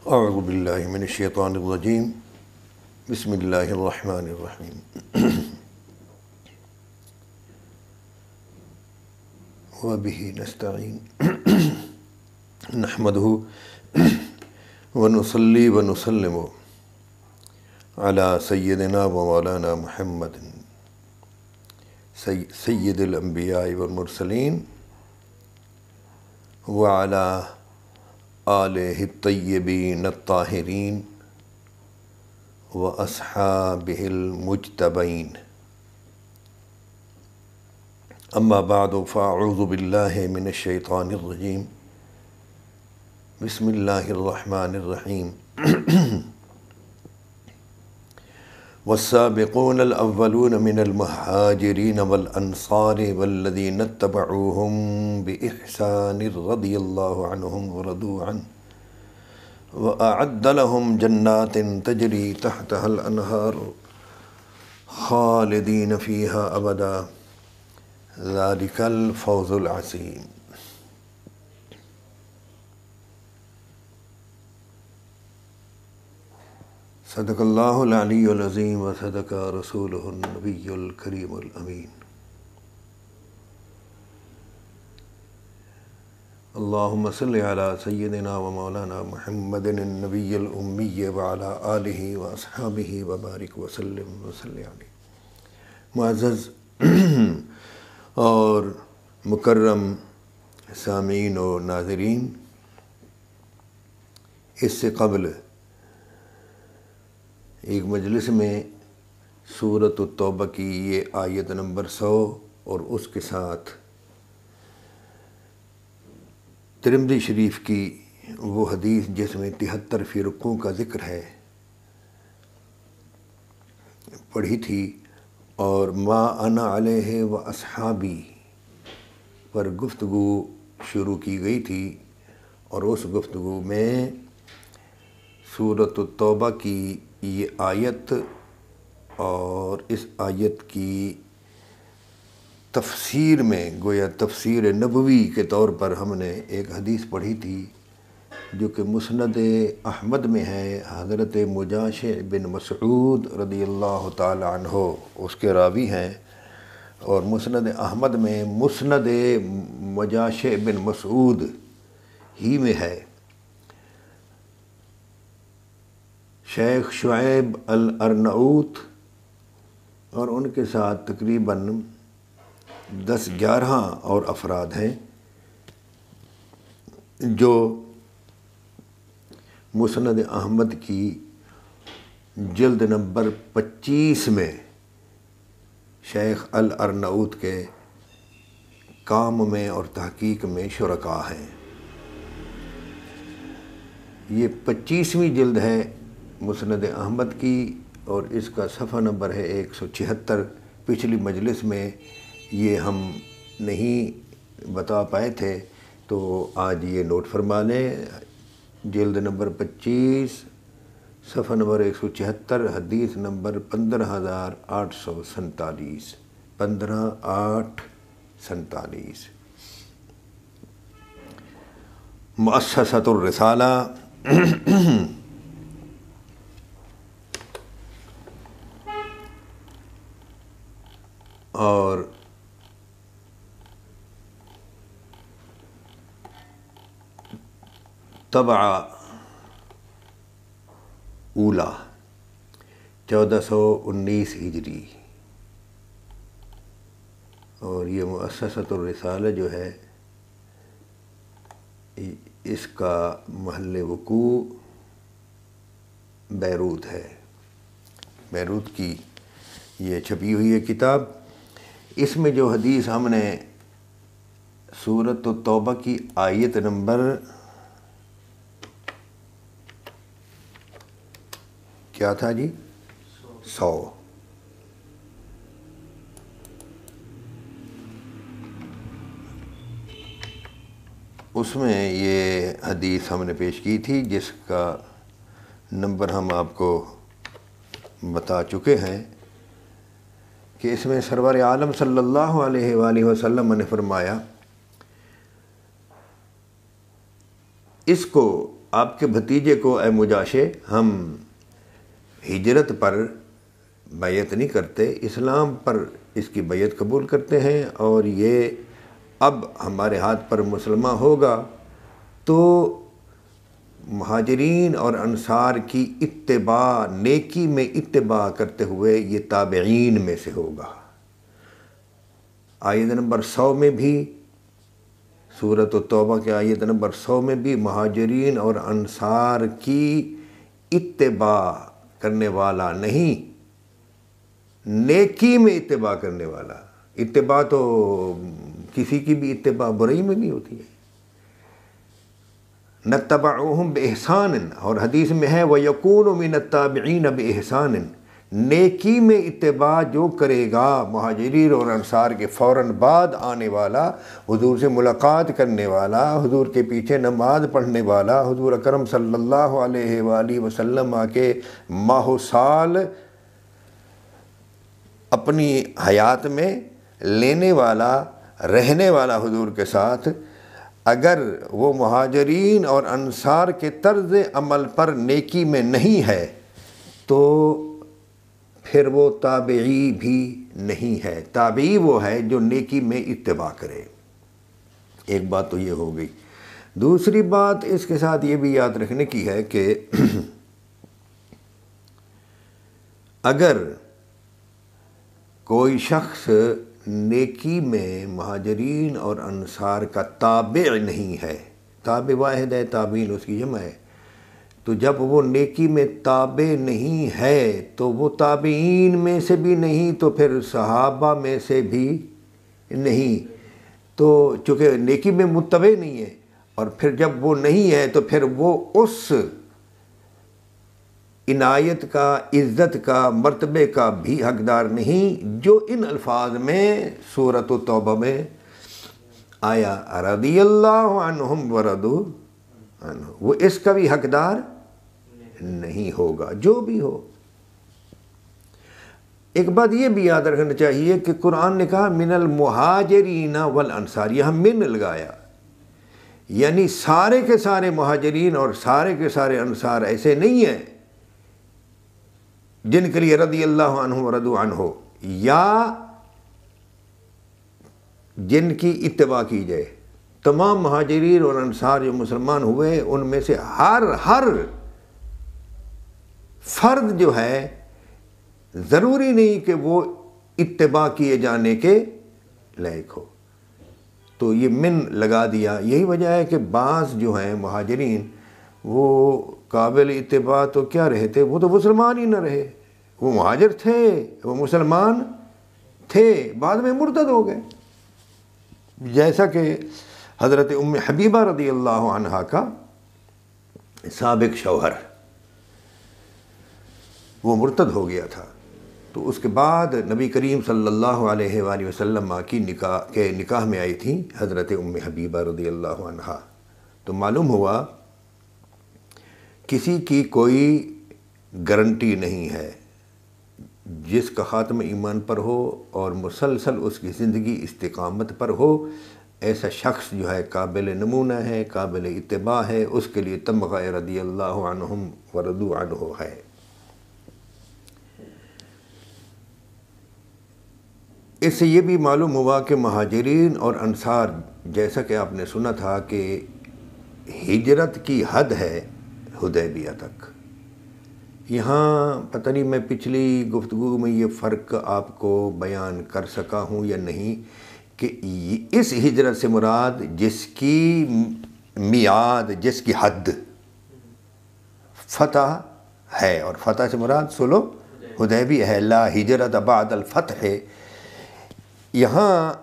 اعوذ باللہ من الشیطان الرجیم بسم اللہ الرحمن الرحیم وبہ نستعین نحمدہ ونصلی ونسلم علی سیدنا و مولانا محمد سید الانبیاء والمرسلین وعلی آلہ الطیبین الطاہرین واصحابہ المجتبین اما بعد فاعوذ باللہ من الشیطان الرجیم بسم اللہ الرحمن الرحیم والسابقون الاولون من المہاجرین والانصار والذین اتبعوہم بإحسان رضی اللہ عنہم ورضوا عنہ وأعد لهم جنات تجری تحتها الانہار خالدین فیہا ابدا ذلک الفوز العظیم۔ صدق اللہ العلی العظیم و صدق رسولہ النبی الکریم الامین۔ اللہم صلی علی سیدنا و مولانا محمد النبی الامی وعلی آلہ و اصحابہ وبارک وسلم وصلی علیہ۔ معزز اور مکرم سامعین و ناظرین، اس سے قبل ایک مجلس میں سورۃ التوبہ کی یہ آیت نمبر 100 اور اس کے ساتھ ترمذی شریف کی وہ حدیث جس میں 73 فرقوں کا ذکر ہے پڑھی تھی، اور ما انا علیہ و اصحابی پر گفتگو شروع کی گئی تھی، اور اس گفتگو میں سورۃ التوبہ کی یہ آیت اور اس آیت کی تفسیر میں گویا تفسیر نبوی کے طور پر ہم نے ایک حدیث پڑھی تھی جو کہ مسند احمد میں ہے، حضرت مجاشع بن مسعود رضی اللہ تعالی عنہ اس کے راوی ہیں، اور مسند احمد میں مسند مجاشع بن مسعود ہی میں ہے۔ شیخ شعیب الارناؤت اور ان کے ساتھ تقریباً 10-11 اور افراد ہیں جو مسند احمد کی جلد نمبر 25 میں شیخ الارناؤت کے کام میں اور تحقیق میں شرکا ہیں۔ یہ 25ویں جلد ہے مسند احمد کی، اور اس کا صفحہ نمبر ہے 176۔ پچھلی مجلس میں یہ ہم نہیں بتا پائے تھے، تو آج یہ نوٹ فرما لیں۔ جلد نمبر 25، صفحہ نمبر 176، حدیث نمبر 15847، 15847۔ مؤسسۃ الرسالہ اور طبعہ اولا 1419 ہجری، اور یہ مؤسسۃ الرسالہ جو ہے اس کا محل وقوع بیروت ہے۔ بیروت کی یہ چھپی ہوئی ہے کتاب۔ اس میں جو حدیث ہم نے سورۃ التوبہ کی آیت نمبر کیا تھا جی؟ 100۔ اس میں یہ حدیث ہم نے پیش کی تھی جس کا نمبر ہم آپ کو بتا چکے ہیں کہ اس میں سرور عالم صلی اللہ علیہ وآلہ وسلم نے فرمایا، اس کو آپ کے بھتیجے کو اے مجاشع ہم ہجرت پر بیعت نہیں کرتے، اسلام پر اس کی بیعت قبول کرتے ہیں، اور یہ اب ہمارے ہاتھ پر مسلمان ہوگا تو مہاجرین اور انصار کی اتباع، نیکی میں اتباع کرتے ہوئے یہ تابعین میں سے ہوگا۔ آیت نمبر 100 میں بھی، سورۃ التوبہ کے آیت نمبر 100 میں بھی مہاجرین اور انصار کی اتباع کرنے والا نہیں، نیکی میں اتباع کرنے والا۔ اتباع تو کسی کی بھی اتباع برائی میں بھی ہوتی ہے۔ نتبعہم بإحسان، اور حدیث میں ہے وَيَكُونُ مِنَ التَّابِعِينَ بإحسان، نیکی میں اتباع جو کرے گا مہاجرین اور انصار کے فوراً بعد آنے والا، حضور سے ملاقات کرنے والا، حضور کے پیچھے نماز پڑھنے والا، حضور اکرم صلی اللہ علیہ وآلہ وسلم کے ماہ و سال اپنی حیات میں لینے والا، رہنے والا حضور کے ساتھ، اگر وہ مہاجرین اور انصار کے طرز عمل پر نیکی میں نہیں ہے تو پھر وہ تابعی بھی نہیں ہے۔ تابعی وہ ہے جو نیکی میں اتباع کرے۔ ایک بات تو یہ ہو گئی۔ دوسری بات اس کے ساتھ یہ بھی یاد رکھنے کی ہے کہ اگر کوئی شخص نیکی میں مہاجرین اور انصار کا تابع نہیں ہے، تابع واحد ہے، تابعین اس کی جمع ہے، تو جب وہ نیکی میں تابع نہیں ہے تو وہ تابعین میں سے بھی نہیں، تو پھر صحابہ میں سے بھی نہیں، تو چونکہ نیکی میں متبع نہیں ہے، اور پھر جب وہ نہیں ہے تو پھر وہ اس عنایت کا، عزت کا، مرتبے کا بھی حقدار نہیں جو ان الفاظ میں سورۃ التوبہ میں آیا رضی اللہ عنہم ورضوا عنہ، وہ اس کا بھی حقدار نہیں ہوگا جو بھی ہو۔ ایک بات یہ بھی یاد رکھنا چاہیے کہ قرآن نے کہا من المہاجرین والانصار، یہاں من لگایا، یعنی سارے کے سارے مہاجرین اور سارے کے سارے انصار ایسے نہیں ہیں جن کے لیے رضی اللہ عنہ ورضوا عنہ، یا جن کی اتباع کی جائے۔ تمام مہاجرین اور انصار جو مسلمان ہوئے ان میں سے ہر فرد جو ہے ضروری نہیں کہ وہ اتباع کیے جانے کے لائق ہو، تو یہ من لگا دیا۔ یہی وجہ ہے کہ بعض جو ہیں مہاجرین وہ قابل اتباع تو کیا رہے تھے، وہ تو مسلمان ہی نہ رہے، وہ مہاجر تھے، وہ مسلمان تھے، بعد میں مرتد ہو گئے، جیسا کہ حضرت ام حبیبہ رضی اللہ عنہا کا سابق شوہر وہ مرتد ہو گیا تھا، تو اس کے بعد نبی کریم صلی اللہ علیہ وآلہ وسلم کی نکاح میں آئی تھی حضرت ام حبیبہ رضی اللہ عنہا۔ تو معلوم ہوا کسی کی کوئی گارنٹی نہیں ہے، جس کا خاتم ایمان پر ہو اور مسلسل اس کی زندگی استقامت پر ہو، ایسا شخص جو ہے قابل نمونہ ہے، قابل اتباع ہے، اس کے لیے تمغہ رضی اللہ عنہم ورضوا عنہ ہے۔ اس سے یہ بھی معلوم ہوا کہ مہاجرین اور انصار، جیسا کہ آپ نے سنا تھا کہ ہجرت کی حد ہے حدیبیہ تک۔ یہاں پتہ نہیں میں پچھلی گفتگو میں یہ فرق آپ کو بیان کر سکا ہوں یا نہیں کہ اس ہجرت سے مراد جس کی میعاد، جس کی حد فتح ہے، اور فتح سے مراد صلح حدیبیہ ہے، لا ہجرت بعد الفتح ہے۔ یہاں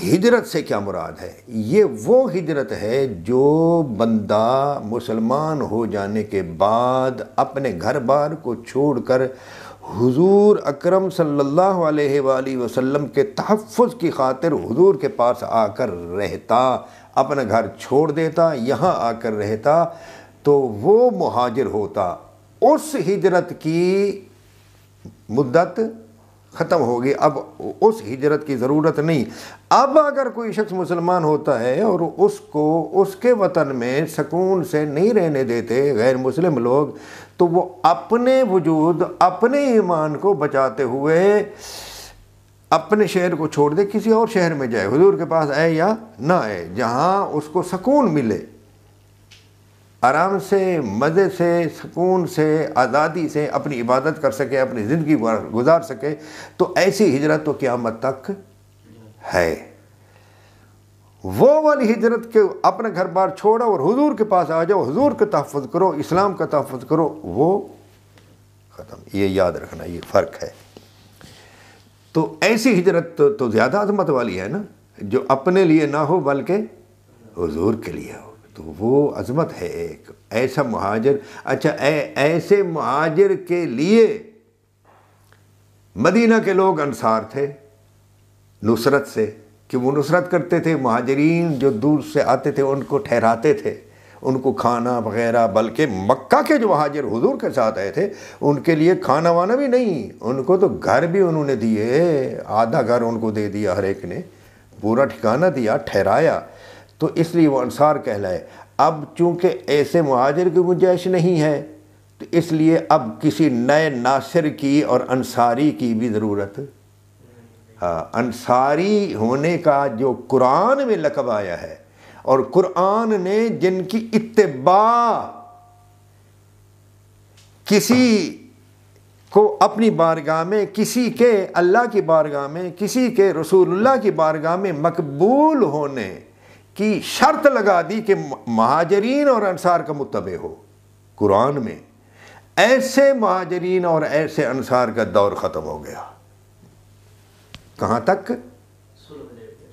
ہجرت سے کیا مراد ہے؟ یہ وہ ہجرت ہے جو بندہ مسلمان ہو جانے کے بعد اپنے گھر بار کو چھوڑ کر حضور اکرم صلی اللہ علیہ وآلہ وسلم کے تحفظ کی خاطر حضور کے پاس آ کر رہتا، اپنا گھر چھوڑ دیتا، یہاں آ کر رہتا، تو وہ مہاجر ہوتا۔ اس ہجرت کی مدت ختم ہوگی، اب اس ہجرت کی ضرورت نہیں۔ اب اگر کوئی شخص مسلمان ہوتا ہے اور اس کو اس کے وطن میں سکون سے نہیں رہنے دیتے غیر مسلم لوگ، تو وہ اپنے وجود، اپنے ایمان کو بچاتے ہوئے اپنے شہر کو چھوڑ دے، کسی اور شہر میں جائے، حضور کے پاس آئے یا نہ آئے، جہاں اس کو سکون ملے، آرام سے، مزے سے، سکون سے، آزادی سے اپنی عبادت کر سکے، اپنی زندگی گزار سکے، تو ایسی ہجرت تو قیامت تک ہے۔ وہ والی ہجرت کے اپنا گھر بار چھوڑو اور حضور کے پاس آ جاؤ، حضور کا تحفظ کرو، اسلام کا تحفظ کرو، وہ ختم۔ یہ یاد رکھنا، یہ فرق ہے۔ تو ایسی ہجرت تو زیادہ عظمت والی ہے نا، جو اپنے لیے نہ ہو بلکہ حضور کے لیے ہو، تو وہ عظمت ہے ایک ایسا مہاجر۔ اچھا، ایسے مہاجر کے لیے مدینہ کے لوگ انصار تھے نصرت سے، کہ وہ نصرت کرتے تھے، مہاجرین جو دور سے آتے تھے ان کو ٹھہراتے تھے، ان کو کھانا وغیرہ، بلکہ مکہ کے جو مہاجر حضور کے ساتھ آئے تھے ان کے لیے کھانا وانا بھی نہیں، ان کو تو گھر بھی انہوں نے دیے، آدھا گھر ان کو دے دیا، ہر ایک نے پورا ٹھکانہ دیا، ٹھہرایا، تو اس لیے وہ انصار کہلائے۔ اب چونکہ ایسے مہاجر کی گنجائش نہیں ہے، تو اس لیے اب کسی نئے ناصر کی اور انصاری کی بھی ضرورت۔ انصاری ہونے کا جو قرآن میں لقب آیا ہے، اور قرآن نے جن کی اتباع کسی کو اپنی بارگاہ میں، کسی کے اللہ کی بارگاہ میں، کسی کے رسول اللہ کی بارگاہ میں مقبول ہونے کی شرط لگا دی کہ مہاجرین اور انصار کا متبع ہو قرآن میں، ایسے مہاجرین اور ایسے انصار کا دور ختم ہو گیا۔ کہاں تک؟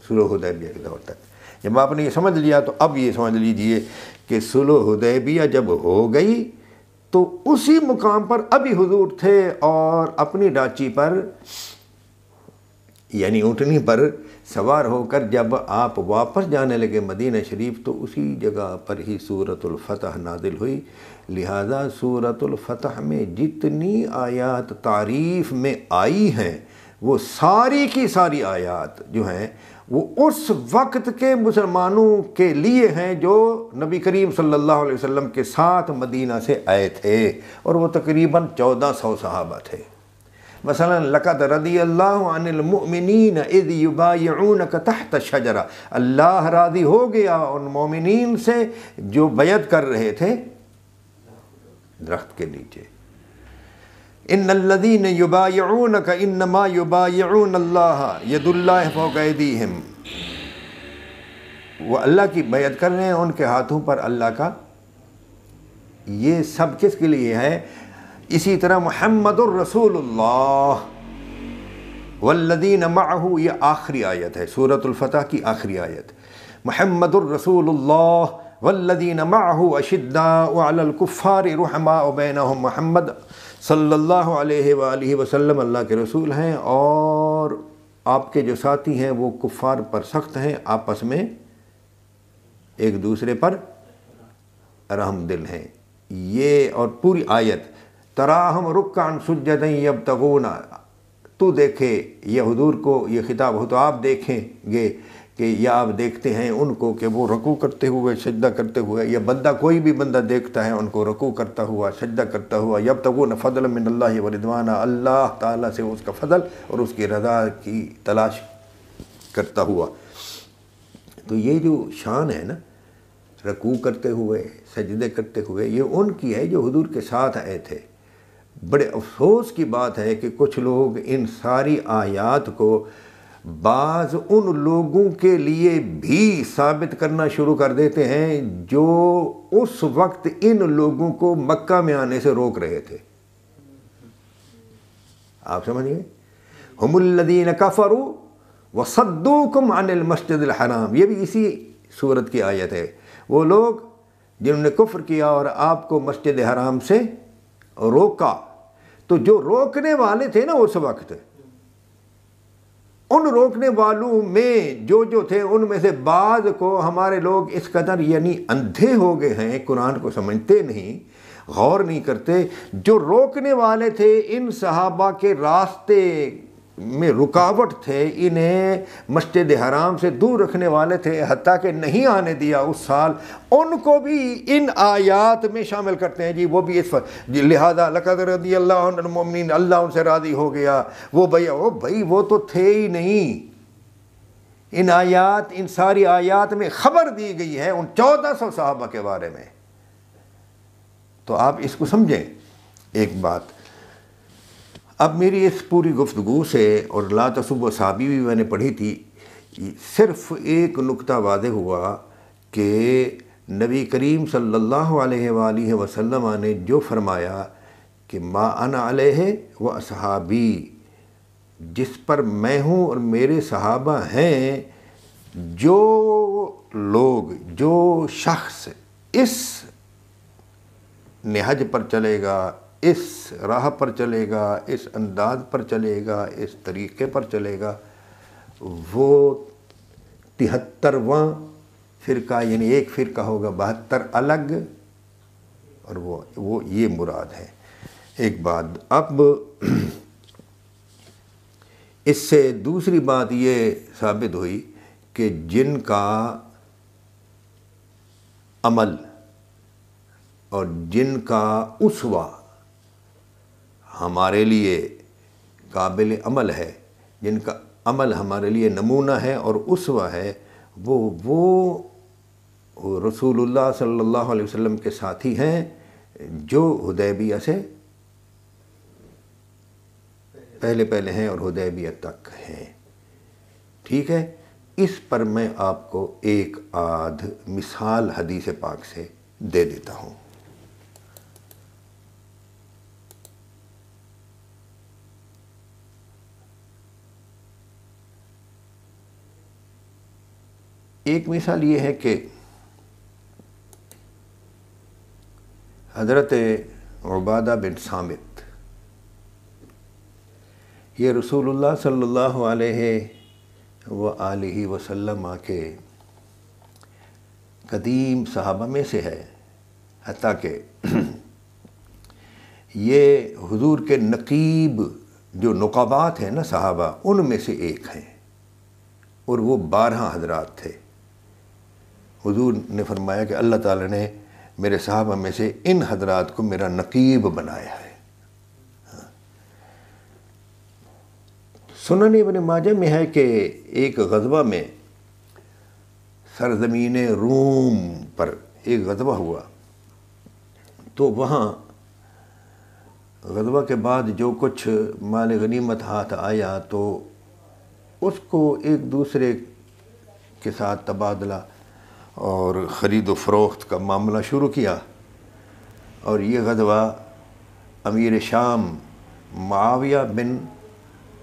صلح حدیبیہ کے دور تک۔ جب آپ نے یہ سمجھ لیا تو اب یہ سمجھ لیجئے کہ صلح حدیبیہ جب ہو گئی تو اسی مقام پر ابھی حضور تھے، اور اپنی ڈاچی پر یعنی اونٹنی پر سوار ہو کر جب آپ واپس جانے لگے مدینہ شریف، تو اسی جگہ پر ہی سورۃ الفتح نازل ہوئی۔ لہذا سورۃ الفتح میں جتنی آیات تعریف میں آئی ہیں، وہ ساری کی ساری آیات جو ہیں وہ اس وقت کے مسلمانوں کے لیے ہیں جو نبی کریم صلی اللہ علیہ وسلم کے ساتھ مدینہ سے آئے تھے، اور وہ تقریباً 1400 صحابہ تھے۔ مثلا لقد رضی اللہ عن المؤمنین اذ یبایعونک تحت الشجرہ، اللہ راضی ہو گیا ان مومنین سے جو بیعت کر رہے تھے درخت کے نیچے۔ ان الذین یبایعونک انما یبایعون اللہ ید اللہ فوق ایدیہم، وہ اللہ کی بیعت کر رہے ہیں، ان کے ہاتھوں پر اللہ کا۔ یہ سب کس کے لیے ہے؟ اسی طرح محمد الرسول اللہ والذین معہ، یہ آخری آیت ہے سورۃ الفتح کی آخری آیت۔ محمد الرسول اللہ والذین معہ اشداء علی الکفار رحماء بینہم، محمد صلی اللہ علیہ وآلہ وسلم اللہ کے رسول ہیں، اور آپ کے جو ساتھی ہیں وہ کفار پر سخت ہیں، آپس میں ایک دوسرے پر رحم دل ہیں۔ یہ اور پوری آیت تراہم رکعا سجدا یبتغون، تو دیکھے یہ حضور کو یہ خطاب ہو تو آپ دیکھیں گے کہ یا آپ دیکھتے ہیں ان کو کہ وہ رکوع کرتے ہوئے، سجدہ کرتے ہوئے، یا بندہ کوئی بھی بندہ دیکھتا ہے ان کو رکوع کرتا ہوا، سجدہ کرتا ہوا، یبتغون فضلا من اللہ ورضوانا، اللہ تعالیٰ سے اس کا فضل اور اس کی رضا کی تلاش کرتا ہوا۔ تو یہ جو شان ہے نا رکوع کرتے ہوئے، سجدے کرتے ہوئے، یہ ان کی ہے جو حضور کے ساتھ آئے تھے۔ بڑے افسوس کی بات ہے کہ کچھ لوگ ان ساری آیات کو بعض ان لوگوں کے لیے بھی ثابت کرنا شروع کر دیتے ہیں جو اس وقت ان لوگوں کو مکہ میں آنے سے روک رہے تھے۔ آپ سمجھ گئے؟ ہم الذین کفروا وصدوکم عن المسجد الحرام، یہ بھی اسی سورت کی آیت ہے۔ وہ لوگ جنہوں نے کفر کیا اور آپ کو مسجد حرام سے روکا، تو جو روکنے والے تھے نا اس وقت، ان روکنے والوں میں جو تھے ان میں سے بعض کو ہمارے لوگ اس قدر یعنی اندھے ہو گئے ہیں، قرآن کو سمجھتے نہیں، غور نہیں کرتے، جو روکنے والے تھے ان صحابہ کے راستے میں رکاوٹ تھے، انہیں مسجد حرام سے دور رکھنے والے تھے، حتیٰ کہ نہیں آنے دیا اس سال، ان کو بھی ان آیات میں شامل کرتے ہیں جی، وہ بھی اس لہذا لقد رضی اللہ عنہ المؤمنین، اللہ ان سے راضی ہو گیا، وہ بھائی وہ تو تھے ہی نہیں۔ ان آیات، ان ساری آیات میں خبر دی گئی ہے ان 1400 صحابہ کے بارے میں۔ تو آپ اس کو سمجھیں ایک بات۔ اب میری اس پوری گفتگو سے، اور لا تسبوا صحابی بھی میں نے پڑھی تھی، صرف ایک نقطہ واضح ہوا کہ نبی کریم صلی اللہ علیہ وآلہ وسلم نے جو فرمایا کہ ما انا علیہ و اصحابی، جس پر میں ہوں اور میرے صحابہ ہیں، جو لوگ، جو شخص اس نہج پر چلے گا، اس راہ پر چلے گا، اس انداز پر چلے گا، اس طریقے پر چلے گا، وہ 73واں فرقہ، یعنی ایک فرقہ ہوگا 72 الگ، اور وہ یہ مراد ہے۔ ایک بات اب اس سے دوسری بات یہ ثابت ہوئی کہ جن کا عمل اور جن کا اسوہ ہمارے لیے قابل عمل ہے، جن کا عمل ہمارے لیے نمونہ ہے اور اسوہ ہے، وہ رسول اللہ صلی اللہ علیہ وسلم کے ساتھی ہیں جو حدیبیہ سے پہلے ہیں اور حدیبیہ تک ہیں۔ ٹھیک ہے، اس پر میں آپ کو ایک آدھ مثال حدیث پاک سے دے دیتا ہوں۔ ایک مثال یہ ہے کہ حضرت عبادہ بن صامت، یہ رسول اللہ صلی اللہ علیہ وآلہ وسلم کے قدیم صحابہ میں سے ہے، حتیٰ کہ یہ حضور کے نقیب جو نقابات ہیں نا صحابہ، ان میں سے ایک ہیں، اور وہ 12 حضرات تھے۔ حضور نے فرمایا کہ اللہ تعالیٰ نے میرے صحابہ میں سے ان حضرات کو میرا نقیب بنایا ہے۔ سنن ابن ماجہ میں ہے کہ ایک غزوہ میں سرزمین روم پر ایک غزوہ ہوا، تو وہاں غزوہ کے بعد جو کچھ مال غنیمت ہاتھ آیا تو اس کو ایک دوسرے کے ساتھ تبادلہ اور خرید و فروخت کا معاملہ شروع کیا، اور یہ غزوہ امیر شام معاویہ بن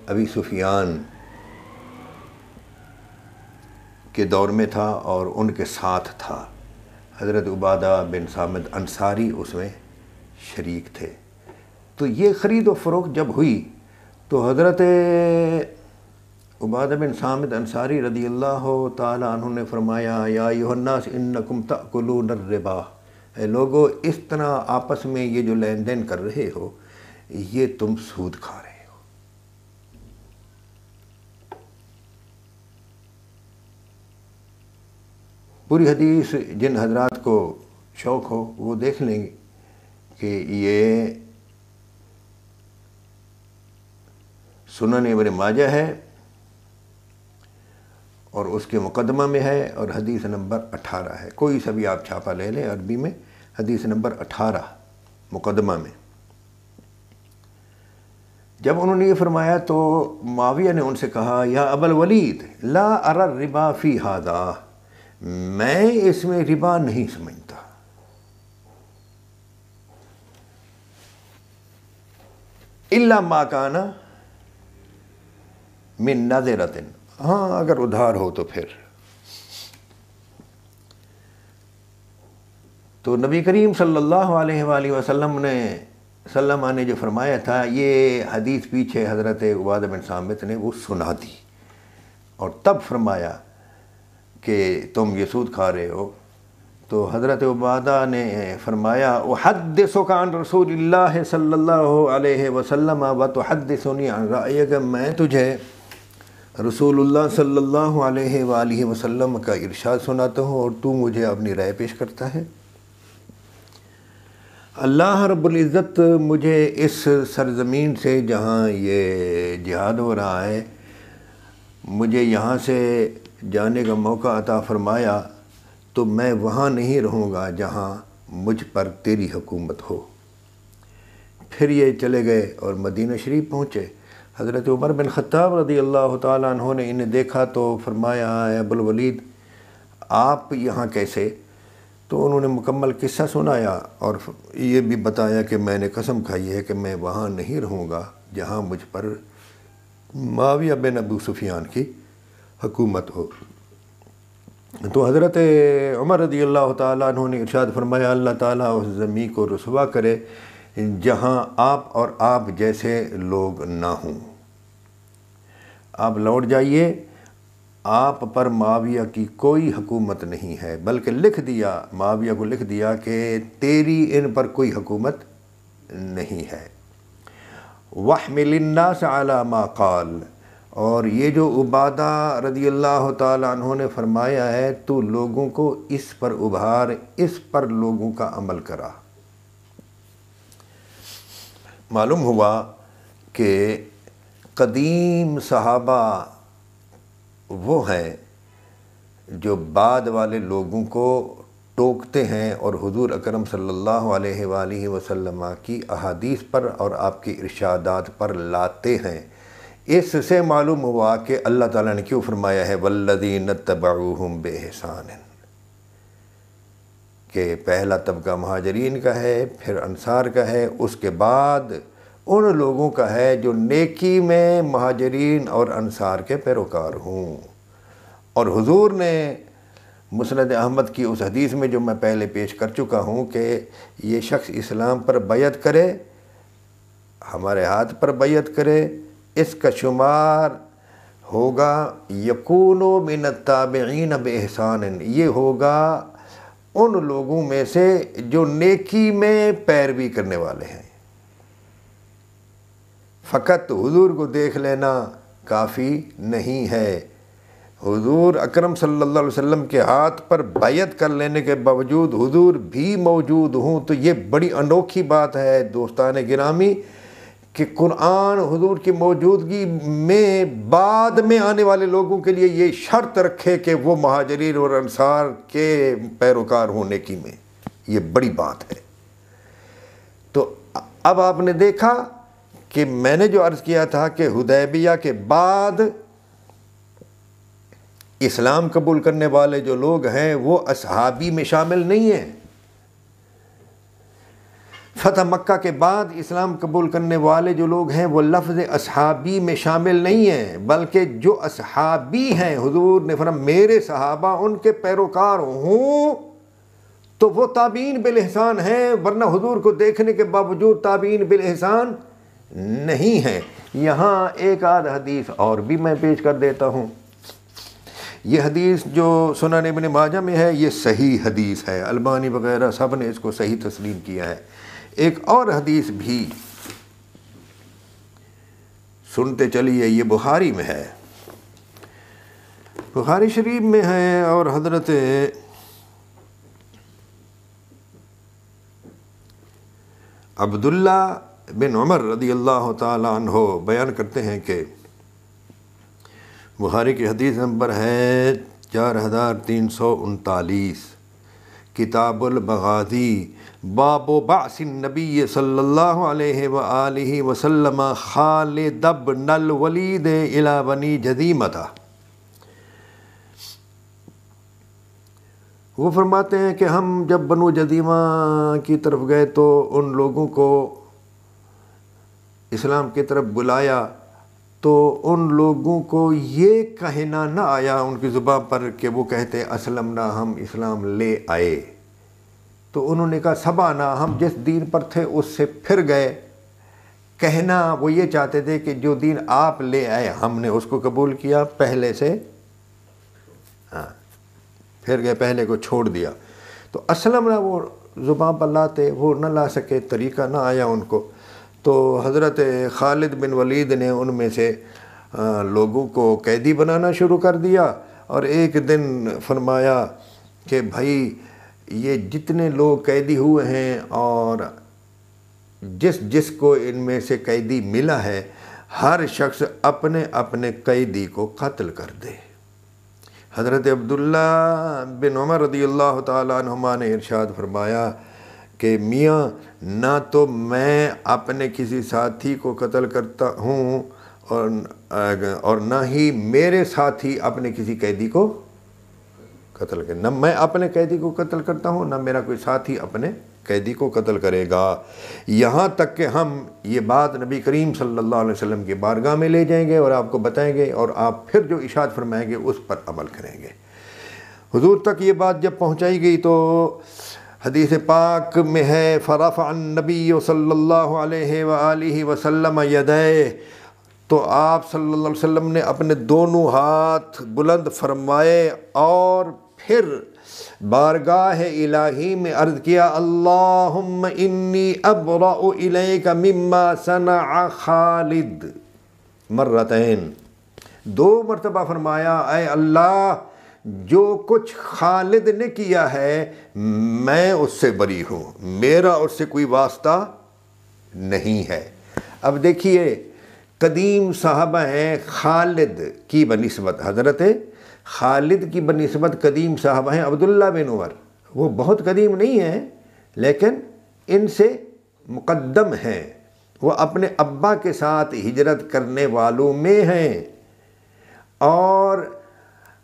ابی سفیان کے دور میں تھا، اور ان کے ساتھ تھا حضرت عبادہ بن صامت انصاری، اس میں شریک تھے۔ تو یہ خرید و فروخت جب ہوئی تو حضرت عبادہ بن صامت انصاری رضی اللہ تعالیٰ عنہ نے فرمایا یا ایھا الناس انکم تأکلون الربا، اے لوگو اس طرح آپس میں یہ جو لین دین کر رہے ہو یہ تم سود کھا رہے ہو۔ پوری حدیث جن حضرات کو شوق ہو وہ دیکھ لیں گے کہ یہ سنن ابن ماجہ ہے اور اس کے مقدمہ میں ہے، اور حدیث نمبر 18 ہے۔ کوئی سا بھی آپ چھاپا لے لیں عربی میں، حدیث نمبر 18 مقدمہ میں۔ جب انہوں نے یہ فرمایا تو معاویہ نے ان سے کہا یا ابا الولید لا اری الربا فی ھذا، میں اس میں ربا نہیں سمجھتا۔ الا ما کان من نذرۃ، ہاں اگر ادھار ہو تو پھر۔ تو نبی کریم صلی اللہ علیہ وآلہ وسلم نے جو فرمایا تھا، یہ حدیث پیچھے حضرت عبادہ بن صامت نے وہ سنا دی، اور تب فرمایا کہ تم یہ سود کھا رہے ہو، تو حضرت عبادہ نے فرمایا احدثک عن رسول اللہ صلی اللہ علیہ وسلم وتحدثنی عن رأیک، میں تجھے رسول اللہ صلی اللہ علیہ وآلہ وسلم کا ارشاد سناتا ہوں اور تو مجھے اپنی رائے پیش کرتا ہے۔ اللہ رب العزت مجھے اس سرزمین سے جہاں یہ جہاد ہو رہا ہے، مجھے یہاں سے جانے کا موقع عطا فرمایا تو میں وہاں نہیں رہوں گا جہاں مجھ پر تیری حکومت ہو۔ پھر یہ چلے گئے اور مدینہ شریف پہنچے۔ حضرت عمر بن خطاب رضی اللہ تعالیٰ عنہ نے انہیں دیکھا تو فرمایا اے ابو الولید آپ یہاں کیسے؟ تو انہوں نے مکمل قصہ سنایا اور یہ بھی بتایا کہ میں نے قسم کھائی ہے کہ میں وہاں نہیں رہوں گا جہاں مجھ پر معاویہ بن ابو سفیان کی حکومت ہو۔ تو حضرت عمر رضی اللہ تعالیٰ عنہ نے ارشاد فرمایا اللہ تعالیٰ اس زمین کو رسوا کرے جہاں آپ اور آپ جیسے لوگ نہ ہوں۔ آپ لوٹ جائیے، آپ پر معاویہ کی کوئی حکومت نہیں ہے، بلکہ لکھ دیا، معاویہ کو لکھ دیا کہ تیری ان پر کوئی حکومت نہیں ہے۔ وَاحْمِلِ النَّاسَ عَلَى مَا قَالَ، اور یہ جو عبادہ رضی اللہ تعالیٰ عنہ نے فرمایا ہے تو لوگوں کو اس پر ابھار، اس پر لوگوں کا عمل کرا۔ معلوم ہوا کہ قدیم صحابہ وہ ہیں جو بعد والے لوگوں کو ٹوکتے ہیں اور حضور اکرم صلی اللہ علیہ وآلہ وسلم کی احادیث پر اور آپ کی ارشادات پر لاتے ہیں۔ اس سے معلوم ہوا کہ اللہ تعالیٰ نے کیوں فرمایا ہے وَالَّذِينَ اتَّبَعُوهُمْ بِإِحْسَانٍ، کہ پہلا طبقہ مہاجرین کا ہے، پھر انصار کا ہے، اس کے بعد ان لوگوں کا ہے جو نیکی میں مہاجرین اور انصار کے پیروکار ہوں۔ اور حضور نے مسند احمد کی اس حدیث میں جو میں پہلے پیش کر چکا ہوں کہ یہ شخص اسلام پر بیعت کرے، ہمارے ہاتھ پر بیعت کرے، اس کا شمار ہوگا یکون من التابعین بإحسان، یہ ہوگا ان لوگوں میں سے جو نیکی میں پیروی کرنے والے ہیں۔ فقط حضور کو دیکھ لینا کافی نہیں ہے، حضور اکرم صلی اللہ علیہ وسلم کے ہاتھ پر بیعت کر لینے کے باوجود حضور بھی موجود ہوں تو یہ بڑی انوکھی بات ہے دوستان گرامی کہ قرآن حضور کی موجودگی میں بعد میں آنے والے لوگوں کے لیے یہ شرط رکھے کہ وہ مہاجرین اور انصار کے پیروکار ہوں نیکی میں، یہ بڑی بات ہے۔ تو اب آپ نے دیکھا کہ میں نے جو عرض کیا تھا کہ حدیبیہ کے بعد اسلام قبول کرنے والے جو لوگ ہیں وہ اصحابی میں شامل نہیں ہیں۔ فتح مکہ کے بعد اسلام قبول کرنے والے جو لوگ ہیں وہ لفظ اصحابی میں شامل نہیں ہیں، بلکہ جو اصحابی ہیں حضور نے فرمایا میرے صحابہ ان کے پیروکار ہوں تو وہ تابعین بالاحسان ہیں، ورنہ حضور کو دیکھنے کے باوجود تابعین بالاحسان نہیں ہیں۔ یہاں ایک آدھ حدیث اور بھی میں پیش کر دیتا ہوں۔ یہ حدیث جو سنن ابن ماجہ میں ہے یہ صحیح حدیث ہے، البانی وغیرہ سب نے اس کو صحیح تسلیم کیا ہے۔ ایک اور حدیث بھی سنتے چلیے، یہ بخاری میں ہے، بخاری شریف میں ہے، اور حضرت عبداللہ بن عمر رضی اللہ تعالی عنہ بیان کرتے ہیں کہ بخاری کی حدیث نمبر ہے 4339، کتاب البغازی، باب بعث النبی صلی اللہ علیہ وآلہ وسلم خالد بن الولید الی بنی جذیمہ۔ وہ فرماتے ہیں کہ ہم جب بنو جذیمہ کی طرف گئے تو ان لوگوں کو اسلام کی طرف بلایا تو ان لوگوں کو یہ کہنا نہ آیا ان کی زبان پر کہ وہ کہتے اسلمنا، ہم اسلام لے آئے، تو انہوں نے کہا سبانا، ہم جس دین پر تھے اس سے پھر گئے۔ کہنا وہ یہ چاہتے تھے کہ جو دین آپ لے آئے ہم نے اس کو قبول کیا پہلے سے، پھر گئے، پہلے کو چھوڑ دیا۔ تو اسلم نہ وہ زبان پر لاتے، وہ نہ لا سکے، طریقہ نہ آیا ان کو، تو حضرت خالد بن ولید نے ان میں سے لوگوں کو قیدی بنانا شروع کر دیا، اور ایک دن فرمایا کہ بھائی یہ جتنے لوگ قیدی ہوئے ہیں اور جس کو ان میں سے قیدی ملا ہے، ہر شخص اپنے اپنے قیدی کو قتل کر دے۔ حضرت عبداللہ بن عمر رضی اللہ تعالیٰ عنہما نے ارشاد فرمایا کہ میاں نہ تو میں اپنے کسی ساتھی کو قتل کرتا ہوں اور نہ ہی میرے ساتھی اپنے کسی قیدی کو قتل کرے، نہ میں اپنے قیدی کو قتل کرتا ہوں، نہ میرا کوئی ساتھی اپنے قیدی کو قتل کرے گا، یہاں تک کہ ہم یہ بات نبی کریم صلی اللہ علیہ وسلم کی بارگاہ میں لے جائیں گے اور آپ کو بتائیں گے، اور آپ پھر جو ارشاد فرمائیں گے اس پر عمل کریں گے۔ حضور تک یہ بات جب پہنچائی گئی تو حدیث پاک میں ہے فرفع النبی صلی اللہ علیہ وآلہ وسلم یدیہ، تو آپ صلی اللہ علیہ وسلم نے اپنے دونوں ہاتھ بلند فرمائے اور پھر بارگاہ الہی میں عرض کیا اللہم انی ابرأ الیک مما صنع خالد، مرتين، 2 مرتبہ فرمایا اے اللہ جو کچھ خالد نے کیا ہے میں اس سے بری ہوں، میرا اس سے کوئی واسطہ نہیں ہے۔ اب دیکھیے قدیم صحابہ ہیں، خالد کی بنسبت حضرت خالد کی بنسبت قدیم صحابہ ہیں عبداللہ بن عمر، وہ بہت قدیم نہیں ہیں لیکن ان سے مقدم ہیں، وہ اپنے ابا کے ساتھ ہجرت کرنے والوں میں ہیں، اور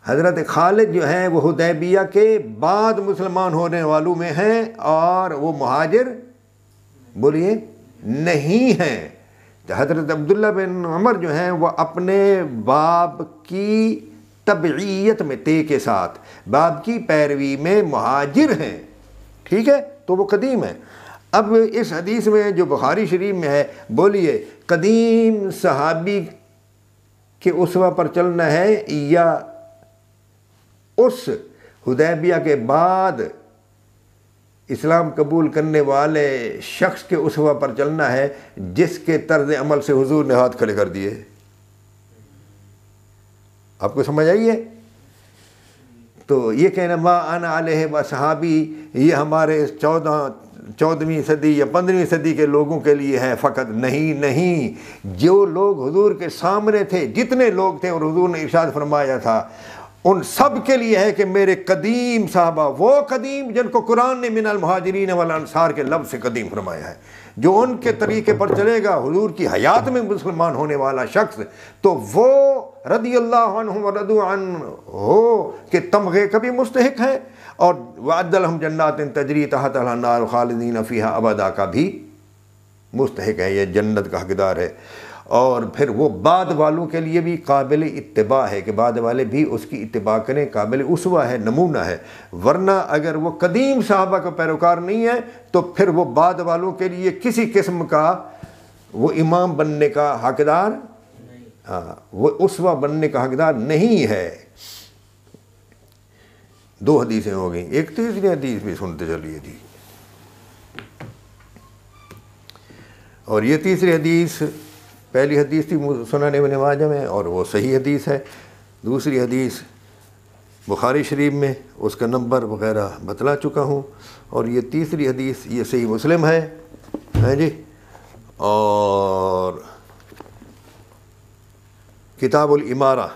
حضرت خالد جو ہیں وہ حدیبیہ کے بعد مسلمان ہونے والوں میں ہیں، اور وہ مہاجر بولیے نہیں ہیں۔ حضرت عبداللہ بن عمر جو ہیں وہ اپنے باپ کی تبعیت میں تے کے ساتھ باپ کی پیروی میں مہاجر ہیں، ٹھیک ہے، تو وہ قدیم ہیں۔ اب اس حدیث میں جو بخاری شریف میں ہے، بولیے قدیم صحابی کے اسوہ پر چلنا ہے یا اس حدیبیہ کے بعد اسلام قبول کرنے والے شخص کے اسوہ پر چلنا ہے جس کے طرز عمل سے حضور نے ہاتھ کھڑے کر دیے؟ آپ کو سمجھ آئی ہے؟ تو یہ کہنا ما انا علیہ و صحابی یہ ہمارے 14ویں صدی یا 15ویں صدی کے لوگوں کے لیے ہے فقط، نہیں، جو لوگ حضور کے سامنے تھے، جتنے لوگ تھے اور حضور نے ارشاد فرمایا تھا ان سب کے لیے ہے کہ میرے قدیم صحابہ، وہ قدیم جن کو قرآن نے من المہاجرین والانصار کے لفظ سے قدیم فرمایا ہے، جو ان کے طریقے پر چلے گا حضور کی حیات میں مسلمان ہونے والا شخص، تو وہ رضی اللہ عنہم ورضوا عنہ ہو کہ تمغے کا بھی مستحق ہے، اور وعد لہم جنات تجری تحتہا الانہار خالدین فیہا ابدا کا بھی مستحق ہے، یہ جنت کا حقدار ہے۔ اور پھر وہ بعد والوں کے لیے بھی قابل اتباع ہے کہ بعد والے بھی اس کی اتباع کریں، قابل اسوہ ہے، نمونہ ہے، ورنہ اگر وہ قدیم صحابہ کا پیروکار نہیں ہے تو پھر وہ بعد والوں کے لیے کسی قسم کا وہ امام بننے کا حقدار، وہ اسوہ بننے کا حقدار نہیں ہے۔ 2 حدیثیں ہو گئیں، ایک تیسری حدیث بھی سنتے چلیے جی، اور یہ تیسری حدیث پہلی حدیث تھی سنن ابن ماجہ میں اور وہ صحیح حدیث ہے، دوسری حدیث بخاری شریف میں اس کا نمبر وغیرہ بتلا چکا ہوں، اور یہ تیسری حدیث یہ صحیح مسلم ہے جی، اور کتاب الامارہ،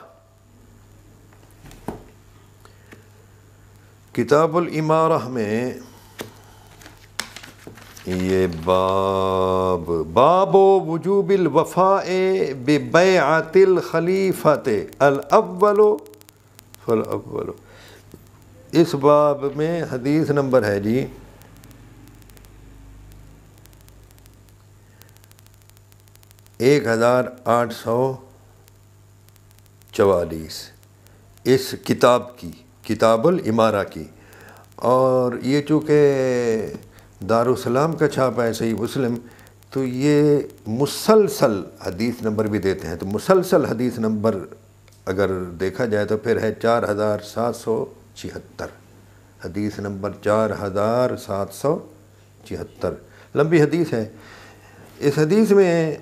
کتاب الامارہ میں یہ باب وجوب الوفاء ببیعۃ الخلیفۃ الاول فالاول، اس باب میں حدیث نمبر ہے جی 1844 اس کتاب کی، کتاب الامارہ کی، اور یہ چونکہ دارالسلام کا چھاپا ہے صحیح مسلم، تو یہ مسلسل حدیث نمبر بھی دیتے ہیں، تو مسلسل حدیث نمبر اگر دیکھا جائے تو پھر ہے 4776، حدیث نمبر 4774، لمبی حدیث ہے۔ اس حدیث میں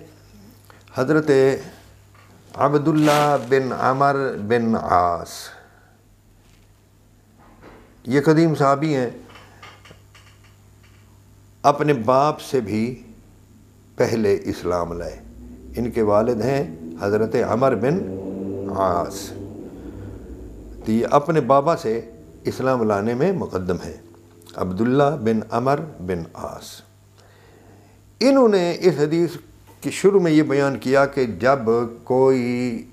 حضرت عبداللہ بن عمر بن عاص، یہ قدیم صحابی ہیں، اپنے باپ سے بھی پہلے اسلام لائے۔ ان کے والد ہیں حضرت عمر بن عاص، تو یہ اپنے بابا سے اسلام لانے میں مقدم ہیں، عبداللہ بن عمر بن عاص۔ انہوں نے اس حدیث کے شروع میں یہ بیان کیا کہ جب کوئی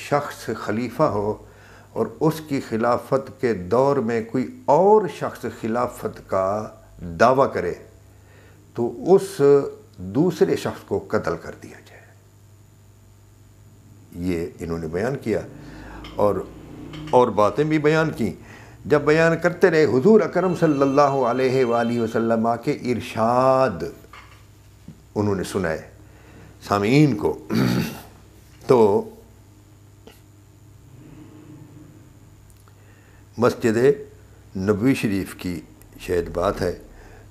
شخص خلیفہ ہو اور اس کی خلافت کے دور میں کوئی اور شخص خلافت کا دعویٰ کرے تو اس دوسرے شخص کو قتل کر دیا جائے۔ یہ انہوں نے بیان کیا اور باتیں بھی بیان کی۔ جب بیان کرتے رہے، حضور اکرم صلی اللہ علیہ وآلہ وسلم کے ارشاد انہوں نے سنائے سامعین کو، تو مسجد نبوی شریف کی شاید بات ہے،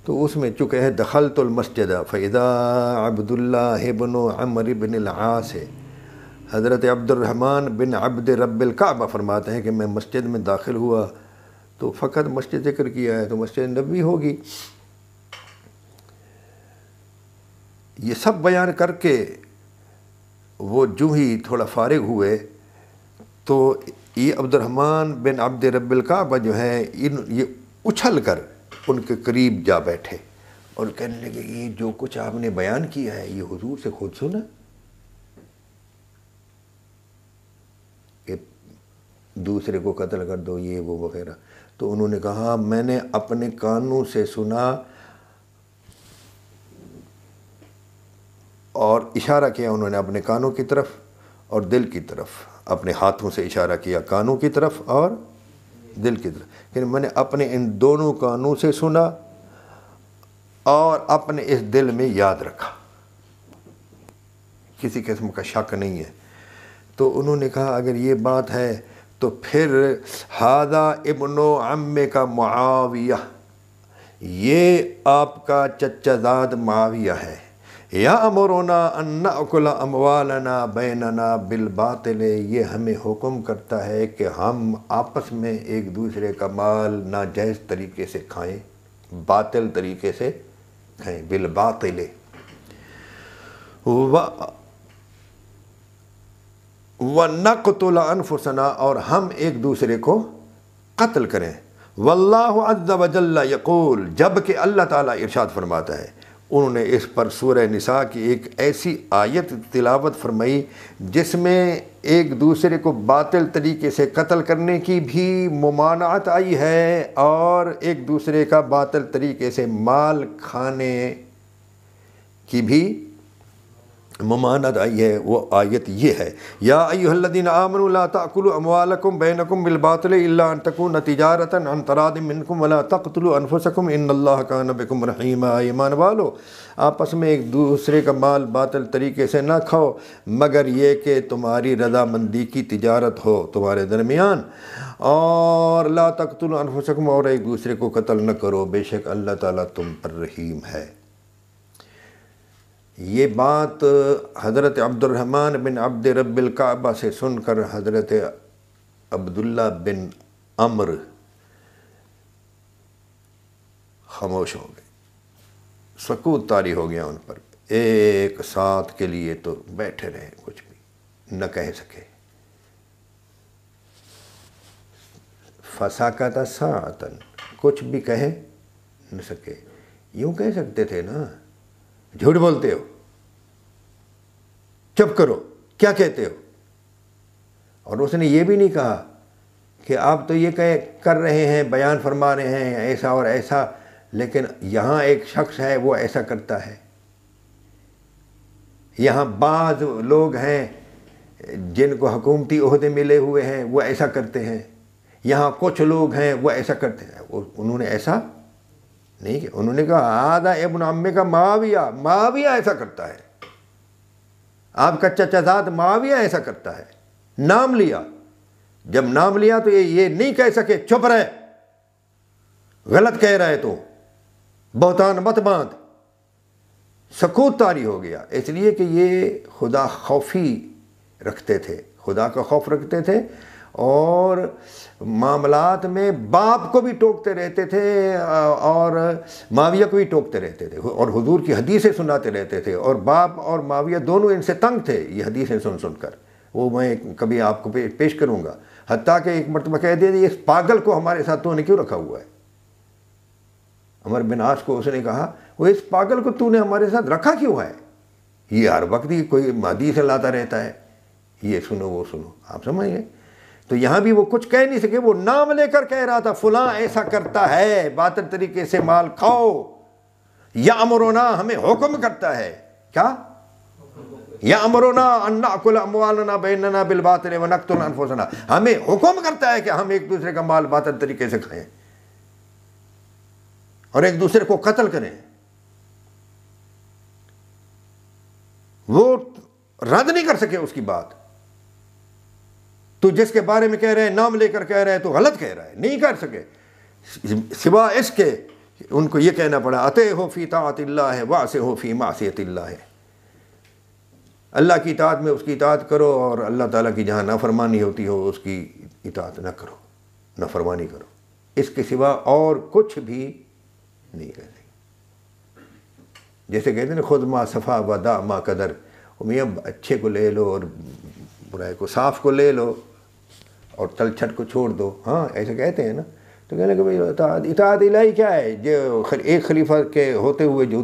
تو اس میں چکے ہے دخلت المسجد فاذا عبداللہ بن عمر بن العاص ہے۔ حضرت عبد الرحمن بن عبد رب الکعبہ فرماتے ہیں کہ میں مسجد میں داخل ہوا تو فقط مسجد ذکر کیا ہے تو مسجد نبوی ہوگی۔ یہ سب بیان کر کے وہ جو ہی تھوڑا فارغ ہوئے تو یہ عبد الرحمن بن عبد رب الکعبہ جو ہے یہ اچھل کر ان کے قریب جا بیٹھے اور کہنے لگے یہ جو کچھ آپ نے بیان کیا ہے یہ حضور سے خود سنا کہ دوسرے کو قتل کر دو، یہ وہ وغیرہ؟ تو انہوں نے کہا میں نے اپنے کانوں سے سنا، اور اشارہ کیا انہوں نے اپنے کانوں کی طرف اور دل کی طرف، اپنے ہاتھوں سے اشارہ کیا کانوں کی طرف اور دل کی طرف، کہ میں نے اپنے ان دونوں کانوں سے سنا اور اپنے اس دل میں یاد رکھا، کسی قسم کا شک نہیں ہے۔ تو انہوں نے کہا اگر یہ بات ہے تو پھر ھذا ابن عم کا معاویہ، یہ آپ کا چچا زاد معاویہ ہے، یأمرنا ان نأکل اموالنا بیننا بالباطل، یہ ہمیں حکم کرتا ہے کہ ہم آپس میں ایک دوسرے کا مال ناجائز طریقے سے کھائیں، باطل طریقے سے کھائیں، بالباطل، وَنَقْتُلَ أَنفُسَنَا، اور ہم ایک دوسرے کو قتل کریں، واللہ عز وجل یقول، جبکہ اللہ تعالیٰ ارشاد فرماتا ہے۔ انہوں نے اس پر سورہ نساء کی ایک ایسی آیت تلاوت فرمائی جس میں ایک دوسرے کو باطل طریقے سے قتل کرنے کی بھی ممانعت آئی ہے اور ایک دوسرے کا باطل طریقے سے مال کھانے کی بھی ممانعت آئی ہے۔ وہ آیت یہ ہے، یا ایھا الذین آمنوا لا تأکلوا اموالکم بینکم بالباطل الا ان تکون تجارۃ عن تراض منکم ولا تقتلوا انفسکم ان اللہ کان بکم رحیما، ایمان والو آپس میں ایک دوسرے کا مال باطل طریقے سے نہ کھاؤ مگر یہ کہ تمہاری رضامندی کی تجارت ہو تمہارے درمیان، اور لا تقتلوا انفسکم، اور ایک دوسرے کو قتل نہ کرو، بے شک اللہ تعالیٰ تم پر رحیم ہے۔ یہ بات حضرت عبد الرحمن بن عبد رب الکعبہ سے سن کر حضرت عبداللہ بن عمر خاموش ہو گئے، سکوت طاری ہو گیا ان پر، ایک ساتھ کے لیے تو بیٹھے رہے، کچھ بھی نہ کہہ سکے۔ فسکت ساعۃ، کچھ بھی کہہ نہ سکے۔ یوں کہہ سکتے تھے نا، جھوٹ بولتے ہو، چپ کرو، کیا کہتے ہو؟ اور اس نے یہ بھی نہیں کہا کہ آپ تو یہ کر رہے ہیں، بیان فرما رہے ہیں ایسا اور ایسا، لیکن یہاں ایک شخص ہے وہ ایسا کرتا ہے، یہاں بعض لوگ ہیں جن کو حکومتی عہدے ملے ہوئے ہیں وہ ایسا کرتے ہیں، یہاں کچھ لوگ ہیں وہ ایسا کرتے ہیں۔ انہوں نے ایسا نہیں کہ، انہوں نے کہا ھذا ابن عم کا معاویہ، معاویہ ایسا کرتا ہے، آپ کا چچا زاد معاویہ ایسا کرتا ہے، نام لیا۔ جب نام لیا تو یہ نہیں کہہ سکے چپ رہے، غلط کہہ رہا ہے تو بہتان مت باندھ، سکوت طاری ہو گیا، اس لیے کہ یہ خدا خوفی رکھتے تھے، خدا کا خوف رکھتے تھے، اور معاملات میں باپ کو بھی ٹوکتے رہتے تھے اور معاویہ کو بھی ٹوکتے رہتے تھے، اور حضور کی حدیثیں سناتے رہتے تھے، اور باپ اور معاویہ دونوں ان سے تنگ تھے یہ حدیثیں سن سن کر۔ وہ میں کبھی آپ کو پیش کروں گا، حتیٰ کہ ایک مرتبہ کہہ دیا اس پاگل کو ہمارے ساتھ تو نے کیوں رکھا ہوا ہے؟ عمر بن عاص کو اس نے کہا وہ اس پاگل کو تو نے ہمارے ساتھ رکھا کیوں ہے؟ یہ ہر وقت ہی کوئی حدیث لاتا رہتا ہے، یہ سنو وہ سنو، آپ سمجھ گئے؟ تو یہاں بھی وہ کچھ کہہ نہیں سکے، وہ نام لے کر کہہ رہا تھا فلاں ایسا کرتا ہے، باطل طریقے سے مال کھاؤ، یامرنا ہمیں حکم کرتا ہے، کیا؟ یامرنا ان ناکل اموالنا بیننا بالباطل ونقتل انفسنا، ہمیں حکم کرتا ہے کہ ہم ایک دوسرے کا مال باطل طریقے سے کھائیں اور ایک دوسرے کو قتل کریں۔ وہ رد نہیں کر سکے اس کی بات۔ تو جس کے بارے میں کہہ رہے ہیں، نام لے کر کہہ رہے ہیں، تو غلط کہہ رہا ہے، نہیں کر سکے، سوا اس کے ان کو یہ کہنا پڑا اطیعوا فی طاعت اللہ واعصوا فی معصیت اللہ، اللہ کی اطاعت میں اس کی اطاعت کرو، اور اللہ تعالیٰ کی جہاں نافرمانی ہوتی ہو اس کی اطاعت نہ کرو، نافرمانی کرو، اس کے سوا اور کچھ بھی نہیں کہتے۔ جیسے کہتے ہیں خود ما صفا و دا ما قدر، میاں اچھے کو لے لو اور برائے کو، صاف کو لے لو اور تل چھٹ کو چھوڑ دو، ہاں ایسے کہتے ہیں نا۔ تو کہنے کہ بھائی اطاعت الہی کیا ہے؟ جو ایک خلیفہ کے ہوتے ہوئے جو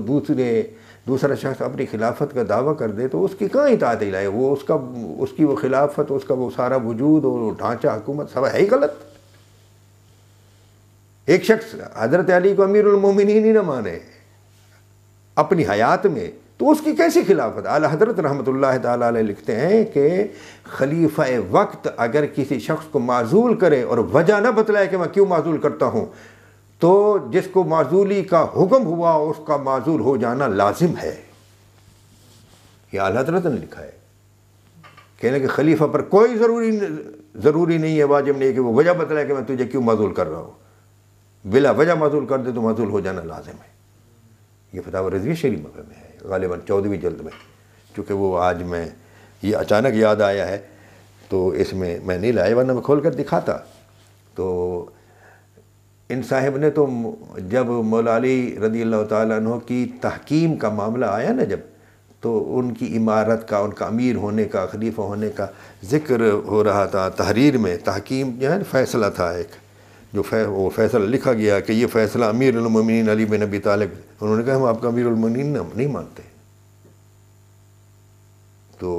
دوسرا شخص اپنی خلافت کا دعویٰ کر دے تو اس کی کہاں اطاعت الہی ہے؟ وہ اس کی وہ خلافت، اس کا وہ سارا وجود اور ڈھانچہ حکومت سب ہے ہی غلط۔ ایک شخص حضرت علی کو امیر المومنین ہی نہ مانے اپنی حیات میں، تو اس کی کیسی خلافت؟ اعلیٰ حضرت رحمۃ اللہ تعالیٰ علیہ لکھتے ہیں کہ خلیفہ وقت اگر کسی شخص کو معزول کرے اور وجہ نہ بتلائے کہ میں کیوں معزول کرتا ہوں، تو جس کو معزولی کا حکم ہوا اس کا معزول ہو جانا لازم ہے۔ یہ اعلیٰ حضرت نے لکھا ہے، کہنے کہ خلیفہ پر کوئی ضروری نہیں ہے، واجب نہیں ہے کہ وہ وجہ بتلائے کہ میں تجھے کیوں معزول کر رہا ہوں، بلا وجہ معزول کر دے تو معزول ہو جانا لازم ہے۔ یہ فتاوی رضویہ شریفہ میں ہے، غالباً 14ویں جلد میں، چونکہ وہ آج میں یہ اچانک یاد آیا ہے تو اس میں نہیں لایا، ورنہ میں کھول کر دکھاتا۔ تو ان صاحب نے تو جب مولا علی رضی اللہ تعالیٰ عنہ کی تحکیم کا معاملہ آیا نا جب، تو ان کی عمارت کا، ان کا امیر ہونے کا، خلیفہ ہونے کا ذکر ہو رہا تھا تحریر میں۔ تحکیم جو ہے فیصلہ تھا ایک، جو وہ فیصلہ لکھا گیا کہ یہ فیصلہ امیر المومنین علی بن ابی طالب، انہوں نے کہا ہم آپ کا امیر المومنین نہیں مانتے۔ تو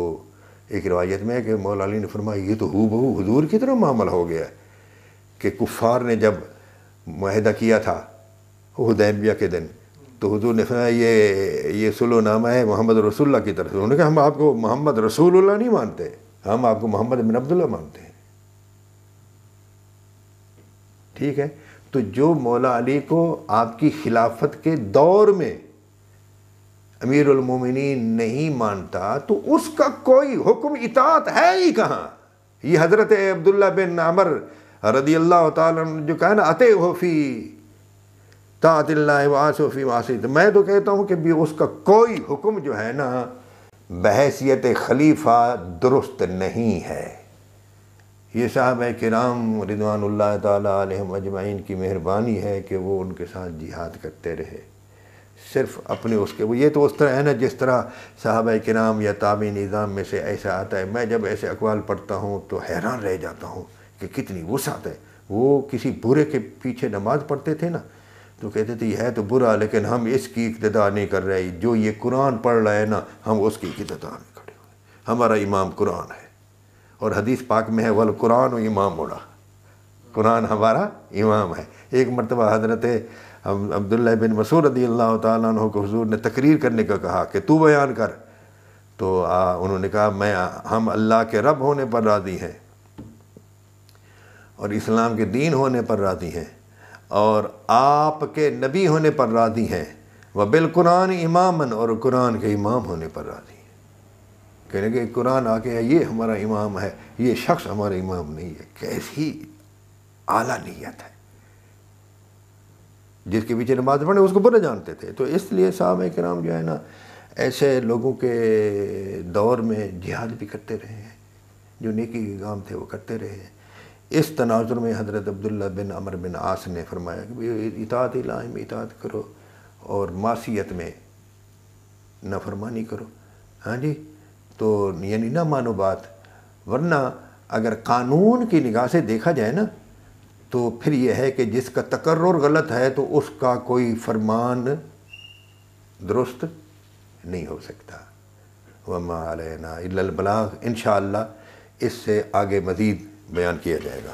ایک روایت میں ہے کہ مولا علی نے فرمایا یہ تو ہو بہو حضور کی طرح معاملہ ہو گیا کہ کفار نے جب معاہدہ کیا تھا حدیبیہ کے دن، تو حضور نے فرمایا یہ صلح نامہ ہے محمد رسول اللہ کی طرف سے۔ انہوں نے کہا ہم آپ کو محمد رسول اللہ نہیں مانتے، ہم آپ کو محمد بن عبداللہ مانتے ہیں۔ ٹھیک ہے، تو جو مولا علی کو آپ کی خلافت کے دور میں امیر المومنین نہیں مانتا تو اس کا کوئی حکم اطاعت ہے ہی کہاں؟ یہ حضرت عبداللہ بن عمر رضی اللہ تعالیٰ عنہ جو کہا نا اطیعوا فی طاعت اللہ واعصوا فی معصیت، میں تو کہتا ہوں کہ بھی اس کا کوئی حکم جو ہے نا بحیثیت خلیفہ درست نہیں ہے۔ یہ صحابہ کرام رضوان اللہ تعالیٰ علیہم اجمعین کی مہربانی ہے کہ وہ ان کے ساتھ جہاد کرتے رہے، صرف اپنے اس کے، وہ یہ تو اس طرح ہے نا جس طرح صحابہ کرام یا تابعی نظام میں سے ایسا آتا ہے۔ میں جب ایسے اقوال پڑھتا ہوں تو حیران رہ جاتا ہوں کہ کتنی وسعت ہے۔ وہ کسی برے کے پیچھے نماز پڑھتے تھے نا تو کہتے تھے یہ ہے تو برا لیکن ہم اس کی اقتداء نہیں کر رہے، جو یہ قرآن پڑھ رہا ہے نا ہم اس کی اقتداء میں کھڑے ہوئے، ہمارا امام قرآن ہے، اور حدیث پاک میں ہے والقرآن و امام اڑا، قرآن ہمارا امام ہے۔ ایک مرتبہ حضرت عبداللہ بن مسعود رضی اللہ تعالیٰ عنہ کو حضور نے تقریر کرنے کا کہا کہ تو بیان کر، تو انہوں نے کہا ہم اللہ کے رب ہونے پر راضی ہیں اور اسلام کے دین ہونے پر راضی ہیں اور آپ کے نبی ہونے پر راضی ہیں، وبالقرآن اماماً، اور قرآن کے امام ہونے پر راضی ہیں۔ کہنے کہ قرآن آ کے یہ ہمارا امام ہے، یہ شخص ہمارا امام نہیں ہے۔ کیسی اعلیٰ نیت ہے۔ جس کے پیچھے نماز پڑھنے اس کو برا جانتے تھے. تو اس لیے صحابہ کرام جو ہے نا ایسے لوگوں کے دور میں جہاد بھی کرتے رہے ہیں، جو نیکی کے کام تھے وہ کرتے رہے ہیں. اس تناظر میں حضرت عبداللہ بن عمر بن عاص نے فرمایا کہ اطاعت الہی میں اطاعت کرو اور معصیت میں نافرمانی کرو. ہاں جی، تو یعنی نہ مانو بات. ورنہ اگر قانون کی نگاہ سے دیکھا جائے نا تو پھر یہ ہے کہ جس کا تقرر غلط ہے تو اس کا کوئی فرمان درست نہیں ہو سکتا. وما علینا الا البلاغ. انشاءاللہ اس سے آگے مزید بیان کیا جائے گا.